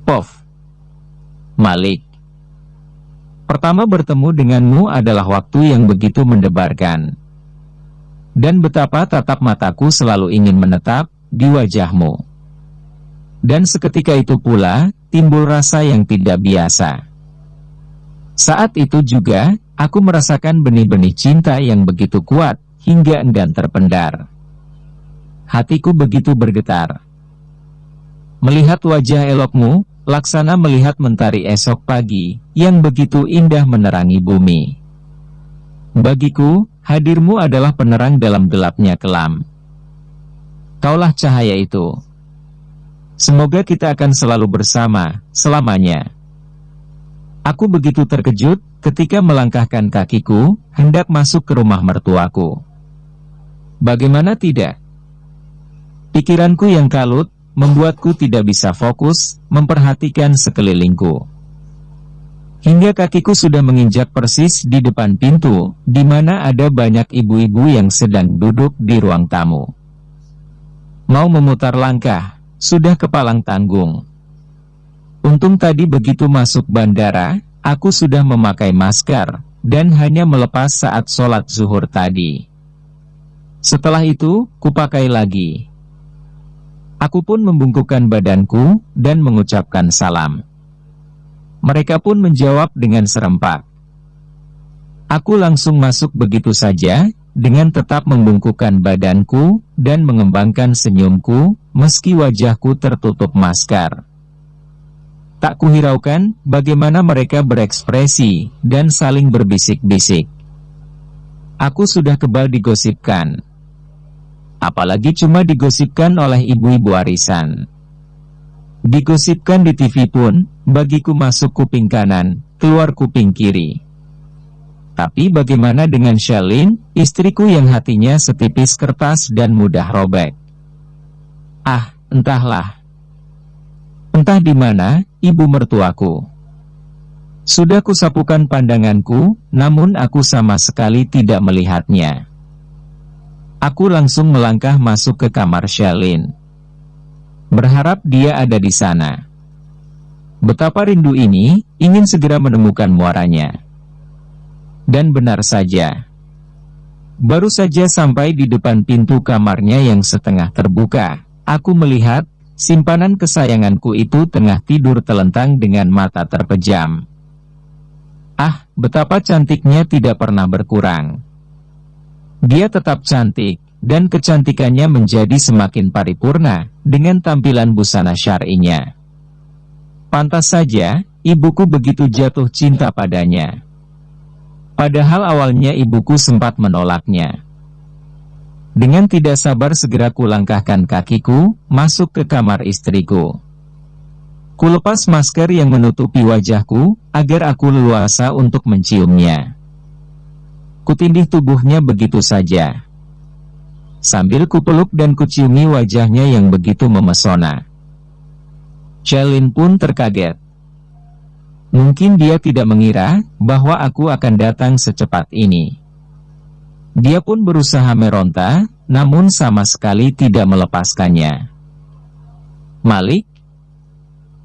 Pov. Malik. Pertama bertemu denganmu adalah waktu yang begitu mendebarkan. Dan betapa tatap mataku selalu ingin menetap di wajahmu. Dan seketika itu pula, timbul rasa yang tidak biasa. Saat itu juga, aku merasakan benih-benih cinta yang begitu kuat, hingga enggan terpendar. Hatiku begitu bergetar. Melihat wajah elokmu, laksana melihat mentari esok pagi, yang begitu indah menerangi bumi. Bagiku, hadirmu adalah penerang dalam gelapnya kelam. Kaulah cahaya itu. Semoga kita akan selalu bersama, selamanya. Aku begitu terkejut, ketika melangkahkan kakiku, hendak masuk ke rumah mertuaku. Bagaimana tidak? Pikiranku yang kalut, membuatku tidak bisa fokus, memperhatikan sekelilingku. Hingga kakiku sudah menginjak persis di depan pintu, di mana ada banyak ibu-ibu yang sedang duduk di ruang tamu. Mau memutar langkah, sudah kepalang tanggung. Untung tadi begitu masuk bandara, aku sudah memakai masker, dan hanya melepas saat sholat zuhur tadi. Setelah itu, kupakai lagi. Aku pun membungkukkan badanku, dan mengucapkan salam. Mereka pun menjawab dengan serempak. Aku langsung masuk begitu saja, dengan tetap membungkukkan badanku, dan mengembangkan senyumku, meski wajahku tertutup masker. Tak kuhiraukan, bagaimana mereka berekspresi, dan saling berbisik-bisik. Aku sudah kebal digosipkan. Apalagi cuma digosipkan oleh ibu-ibu arisan. Digosipkan di TV pun, bagiku masuk kuping kanan, keluar kuping kiri. Tapi bagaimana dengan Shelin, istriku yang hatinya setipis kertas dan mudah robek? Ah, entahlah. Entah di mana, ibu mertuaku. Sudah kusapukan pandanganku, namun aku sama sekali tidak melihatnya. Aku langsung melangkah masuk ke kamar Shelin. Berharap dia ada di sana. Betapa rindu ini, ingin segera menemukan muaranya. Dan benar saja. Baru saja sampai di depan pintu kamarnya yang setengah terbuka, aku melihat, simpanan kesayanganku itu tengah tidur telentang dengan mata terpejam. Ah, betapa cantiknya tidak pernah berkurang. Dia tetap cantik, dan kecantikannya menjadi semakin paripurna, dengan tampilan busana syar'inya. Pantas saja, ibuku begitu jatuh cinta padanya. Padahal awalnya ibuku sempat menolaknya. Dengan tidak sabar segera kulangkahkan kakiku, masuk ke kamar istriku. Kulepas masker yang menutupi wajahku, agar aku leluasa untuk menciumnya. Kutindih tubuhnya begitu saja. Sambil kupeluk dan kuciumi wajahnya yang begitu memesona. Shelin pun terkaget. Mungkin dia tidak mengira bahwa aku akan datang secepat ini. Dia pun berusaha meronta, namun sama sekali tidak melepaskannya. Malik?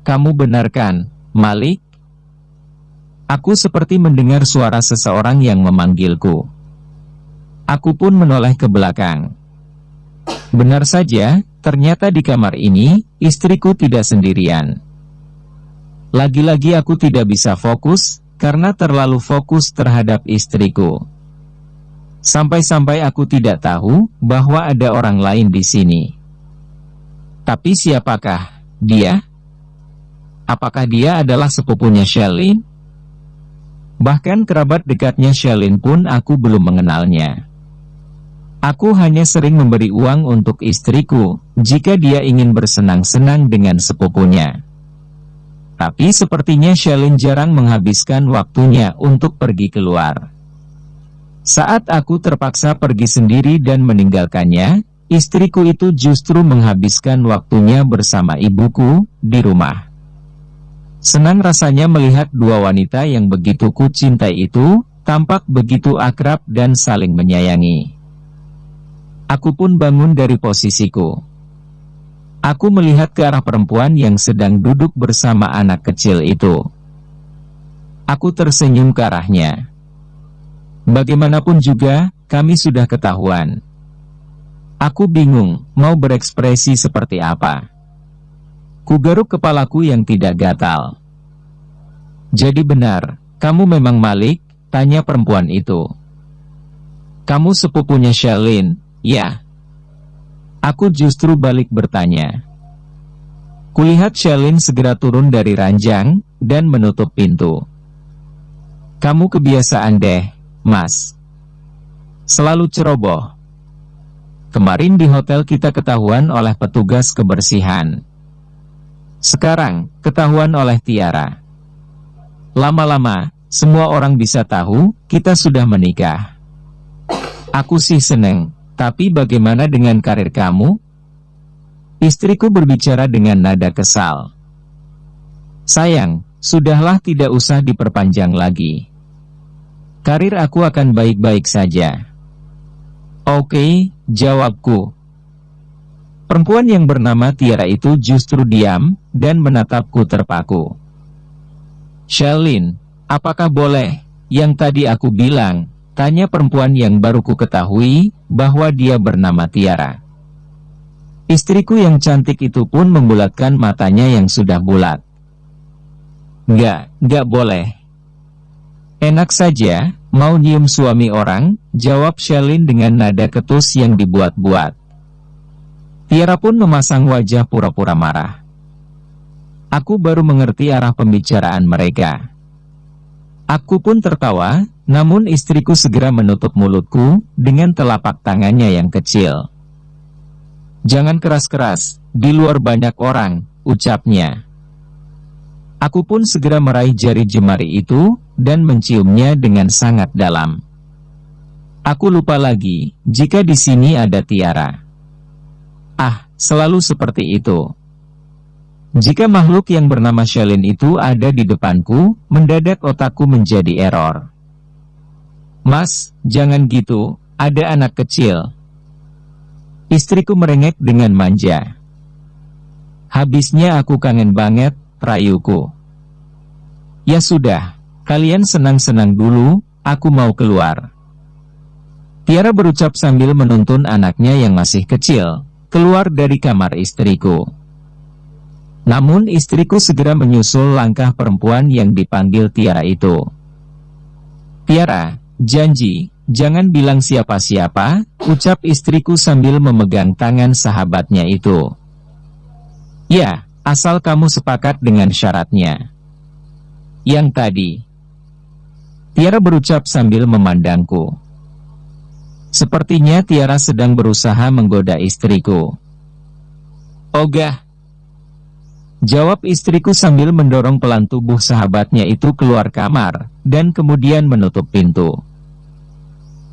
Kamu benarkan, Malik? Aku seperti mendengar suara seseorang yang memanggilku. Aku pun menoleh ke belakang. Benar saja, ternyata di kamar ini, istriku tidak sendirian. Lagi-lagi aku tidak bisa fokus, karena terlalu fokus terhadap istriku. Sampai-sampai aku tidak tahu, bahwa ada orang lain di sini. Tapi siapakah dia? Apakah dia adalah sepupunya Shelin? Bahkan kerabat dekatnya Shelin pun aku belum mengenalnya. Aku hanya sering memberi uang untuk istriku, jika dia ingin bersenang-senang dengan sepupunya. Tapi sepertinya Shelin jarang menghabiskan waktunya untuk pergi keluar. Saat aku terpaksa pergi sendiri dan meninggalkannya, istriku itu justru menghabiskan waktunya bersama ibuku, di rumah. Senang rasanya melihat dua wanita yang begitu kucintai itu, tampak begitu akrab dan saling menyayangi. Aku pun bangun dari posisiku. Aku melihat ke arah perempuan yang sedang duduk bersama anak kecil itu. Aku tersenyum ke arahnya. Bagaimanapun juga, kami sudah ketahuan. Aku bingung, mau berekspresi seperti apa. Kugaruk kepalaku yang tidak gatal. Jadi benar, kamu memang Malik? Tanya perempuan itu. Kamu sepupunya Shelin, ya? Aku justru balik bertanya. Kulihat Shelin segera turun dari ranjang, dan menutup pintu. Kamu kebiasaan deh, Mas. Selalu ceroboh. Kemarin di hotel kita ketahuan oleh petugas kebersihan. Sekarang, ketahuan oleh Tiara. Lama-lama, semua orang bisa tahu, kita sudah menikah. Aku sih seneng. Tapi bagaimana dengan karir kamu? Istriku berbicara dengan nada kesal. Sayang, sudahlah tidak usah diperpanjang lagi. Karir aku akan baik-baik saja. Oke, jawabku. Perempuan yang bernama Tiara itu justru diam, dan menatapku terpaku. Shelin, apakah boleh, yang tadi aku bilang? Tanya perempuan yang baru ku ketahui, bahwa dia bernama Tiara. Istriku yang cantik itu pun membulatkan matanya yang sudah bulat. Nggak boleh. Enak saja, mau nyium suami orang, jawab Shelin dengan nada ketus yang dibuat-buat. Tiara pun memasang wajah pura-pura marah. Aku baru mengerti arah pembicaraan mereka. Aku pun tertawa, namun istriku segera menutup mulutku dengan telapak tangannya yang kecil. Jangan keras-keras, di luar banyak orang, ucapnya. Aku pun segera meraih jari jemari itu, dan menciumnya dengan sangat dalam. Aku lupa lagi, jika di sini ada Tiara. Ah, selalu seperti itu. Jika makhluk yang bernama Shelin itu ada di depanku, mendadak otakku menjadi error. Mas, jangan gitu, ada anak kecil. Istriku merengek dengan manja. Habisnya aku kangen banget, rayuku. Ya sudah, kalian senang-senang dulu, aku mau keluar. Tiara berucap sambil menuntun anaknya yang masih kecil, keluar dari kamar istriku. Namun istriku segera menyusul langkah perempuan yang dipanggil Tiara itu. Tiara, janji, jangan bilang siapa-siapa, ucap istriku sambil memegang tangan sahabatnya itu. Ya, asal kamu sepakat dengan syaratnya. Yang tadi. Tiara berucap sambil memandangku. Sepertinya Tiara sedang berusaha menggoda istriku. Ogah. Jawab istriku sambil mendorong pelan tubuh sahabatnya itu keluar kamar, dan kemudian menutup pintu.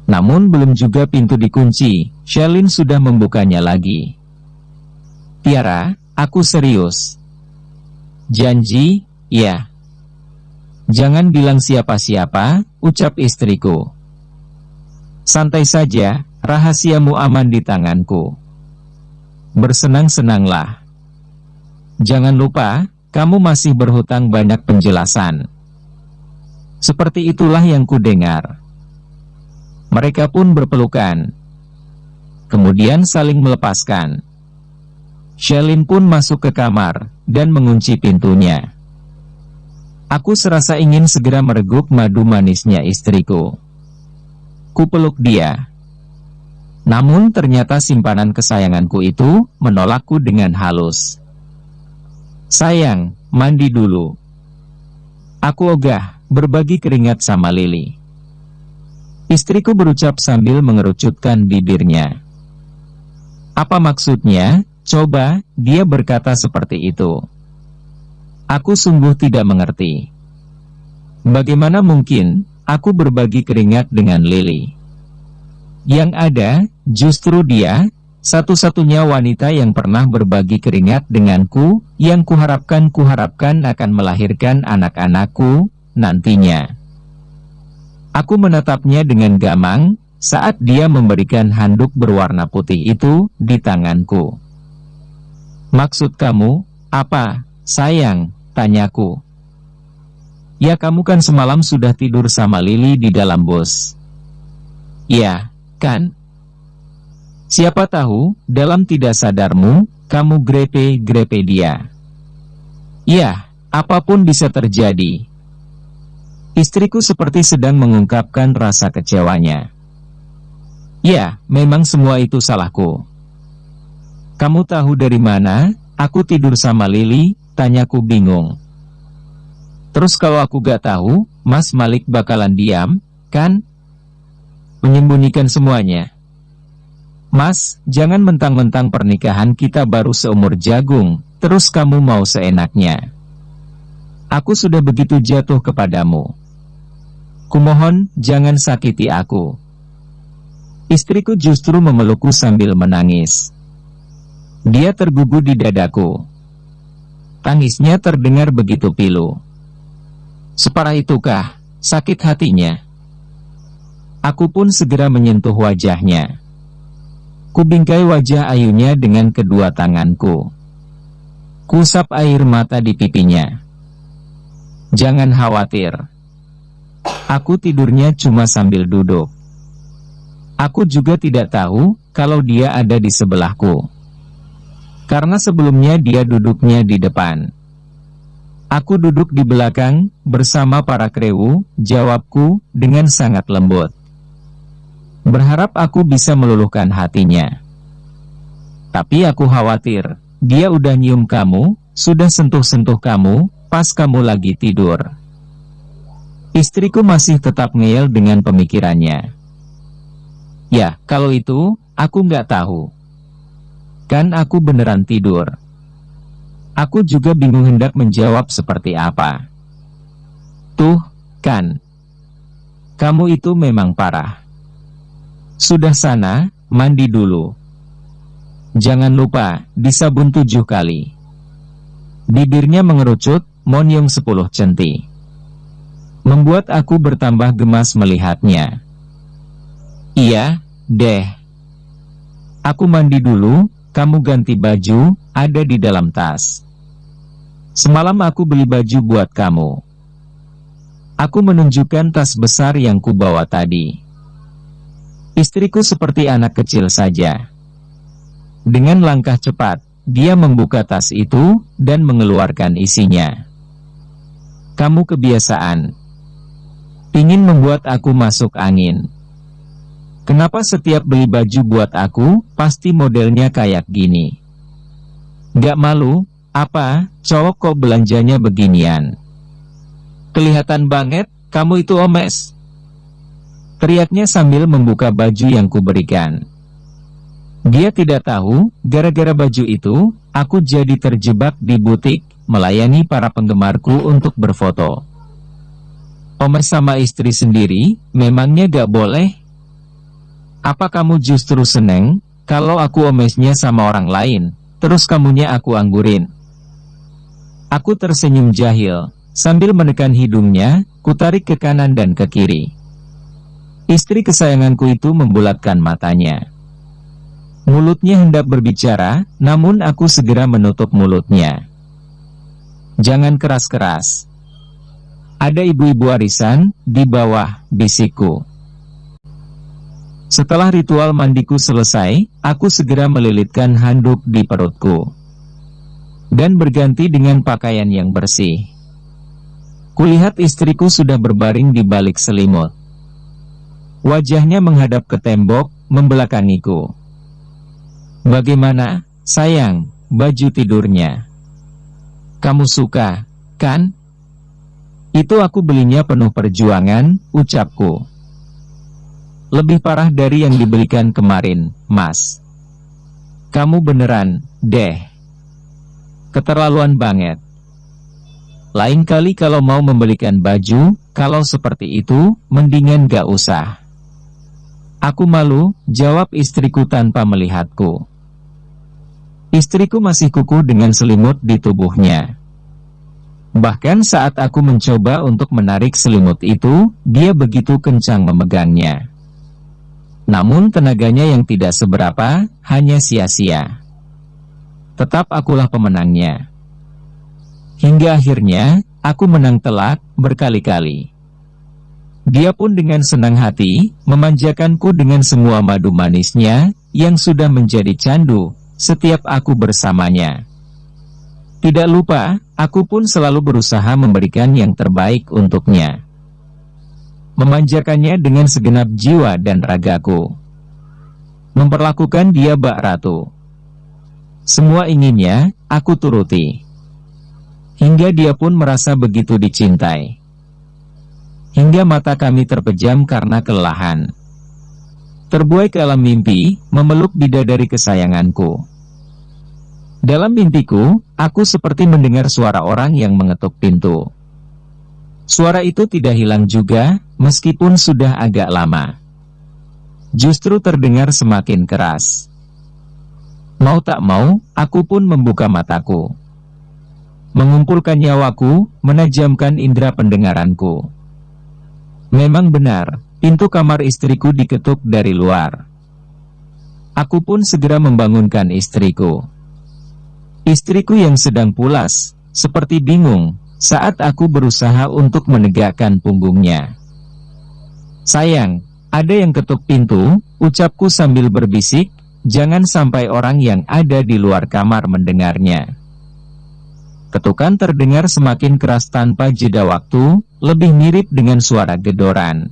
Namun belum juga pintu dikunci, Shelin sudah membukanya lagi. Tiara, aku serius. Janji, ya. Jangan bilang siapa-siapa, ucap istriku. Santai saja, rahasiamu aman di tanganku. Bersenang-senanglah. Jangan lupa, kamu masih berhutang banyak penjelasan. Seperti itulah yang kudengar. Mereka pun berpelukan. Kemudian saling melepaskan. Shelin pun masuk ke kamar, dan mengunci pintunya. Aku serasa ingin segera mereguk madu manisnya istriku. Kupeluk dia. Namun ternyata simpanan kesayanganku itu, menolakku dengan halus. Sayang, mandi dulu. Aku ogah, berbagi keringat sama Lili. Istriku berucap sambil mengerucutkan bibirnya. Apa maksudnya? Coba, dia berkata seperti itu. Aku sungguh tidak mengerti. Bagaimana mungkin, aku berbagi keringat dengan Lili? Yang ada, justru dia, satu-satunya wanita yang pernah berbagi keringat denganku, yang kuharapkan akan melahirkan anak-anakku, nantinya. Aku menatapnya dengan gamang, saat dia memberikan handuk berwarna putih itu, di tanganku. Maksud kamu, apa, sayang? Tanyaku. Ya, kamu kan semalam sudah tidur sama Lily di dalam bus. Ya, kan? Siapa tahu, dalam tidak sadarmu, kamu grepe-grepe dia. Ya, apapun bisa terjadi. Istriku seperti sedang mengungkapkan rasa kecewanya. Ya, memang semua itu salahku. Kamu tahu dari mana aku tidur sama Lily? Tanyaku bingung. Terus kalau aku gak tahu, Mas Malik bakalan diam, kan? Menyembunyikan semuanya. Mas, jangan mentang-mentang pernikahan kita baru seumur jagung, terus kamu mau seenaknya. Aku sudah begitu jatuh kepadamu. Kumohon, jangan sakiti aku. Istriku justru memelukku sambil menangis. Dia tergugu di dadaku. Tangisnya terdengar begitu pilu. Separah itukah sakit hatinya? Aku pun segera menyentuh wajahnya. Kubingkai wajah ayunya dengan kedua tanganku. Kusap air mata di pipinya. Jangan khawatir. Aku tidurnya cuma sambil duduk. Aku juga tidak tahu kalau dia ada di sebelahku. Karena sebelumnya dia duduknya di depan. Aku duduk di belakang bersama para krewu, jawabku dengan sangat lembut. Berharap aku bisa meluluhkan hatinya. Tapi aku khawatir, dia udah nyium kamu, sudah sentuh-sentuh kamu, pas kamu lagi tidur. Istriku masih tetap ngeyel dengan pemikirannya. Ya, kalau itu, aku nggak tahu. Kan aku beneran tidur. Aku juga bingung hendak menjawab seperti apa. Tuh, kan. Kamu itu memang parah. Sudah sana, mandi dulu. Jangan lupa, disabun 7 kali. Bibirnya mengerucut, monyong 10 centi. Membuat aku bertambah gemas melihatnya. Iya, deh. Aku mandi dulu, kamu ganti baju, ada di dalam tas. Semalam aku beli baju buat kamu. Aku menunjukkan tas besar yang kubawa tadi. Istriku seperti anak kecil saja. Dengan langkah cepat, dia membuka tas itu, dan mengeluarkan isinya. Kamu kebiasaan. Ingin membuat aku masuk angin. Kenapa setiap beli baju buat aku, pasti modelnya kayak gini? Gak malu, apa, cowok kok belanjanya beginian? Kelihatan banget, kamu itu omes. Teriaknya sambil membuka baju yang kuberikan. Dia tidak tahu, gara-gara baju itu, aku jadi terjebak di butik, melayani para penggemarku untuk berfoto. Omes sama istri sendiri, memangnya gak boleh? Apa kamu justru seneng, kalau aku omesnya sama orang lain, terus kamunya aku anggurin? Aku tersenyum jahil, sambil menekan hidungnya, kutarik ke kanan dan ke kiri. Istri kesayanganku itu membulatkan matanya. Mulutnya hendak berbicara, namun aku segera menutup mulutnya. Jangan keras-keras. Ada ibu-ibu arisan di bawah, bisikku. Setelah ritual mandiku selesai, aku segera melilitkan handuk di perutku. Dan berganti dengan pakaian yang bersih. Kulihat istriku sudah berbaring di balik selimut. Wajahnya menghadap ke tembok, membelakangiku. Bagaimana, sayang, baju tidurnya? Kamu suka, kan? Itu aku belinya penuh perjuangan, ucapku. Lebih parah dari yang dibelikan kemarin, Mas. Kamu beneran, deh. Keterlaluan banget. Lain kali kalau mau membelikan baju, kalau seperti itu, mendingan gak usah. Aku malu, jawab istriku tanpa melihatku. Istriku masih kukuh dengan selimut di tubuhnya. Bahkan saat aku mencoba untuk menarik selimut itu, dia begitu kencang memegangnya. Namun tenaganya yang tidak seberapa, hanya sia-sia. tetap akulah pemenangnya. Hingga akhirnya, aku menang telak berkali-kali. Dia pun dengan senang hati, memanjakanku dengan semua madu manisnya, yang sudah menjadi candu, setiap aku bersamanya. Tidak lupa, aku pun selalu berusaha memberikan yang terbaik untuknya. Memanjakannya dengan segenap jiwa dan ragaku. Memperlakukan dia bak ratu. Semua inginnya, aku turuti. Hingga dia pun merasa begitu dicintai. Hingga mata kami terpejam karena kelelahan. Terbuai ke alam mimpi, memeluk bidadari kesayanganku. Dalam mimpiku, aku seperti mendengar suara orang yang mengetuk pintu. Suara itu tidak hilang juga, meskipun sudah agak lama. Justru terdengar semakin keras. Mau tak mau, aku pun membuka mataku. Mengumpulkan nyawaku, menajamkan indera pendengaranku. Memang benar, pintu kamar istriku diketuk dari luar. Aku pun segera membangunkan istriku. Istriku yang sedang pulas, seperti bingung, saat aku berusaha untuk menegakkan punggungnya. Sayang, ada yang ketuk pintu, ucapku sambil berbisik, jangan sampai orang yang ada di luar kamar mendengarnya. Ketukan terdengar semakin keras tanpa jeda waktu, lebih mirip dengan suara gedoran.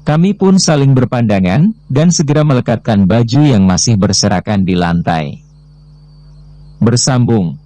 Kami pun saling berpandangan, dan segera melekatkan baju yang masih berserakan di lantai. Bersambung.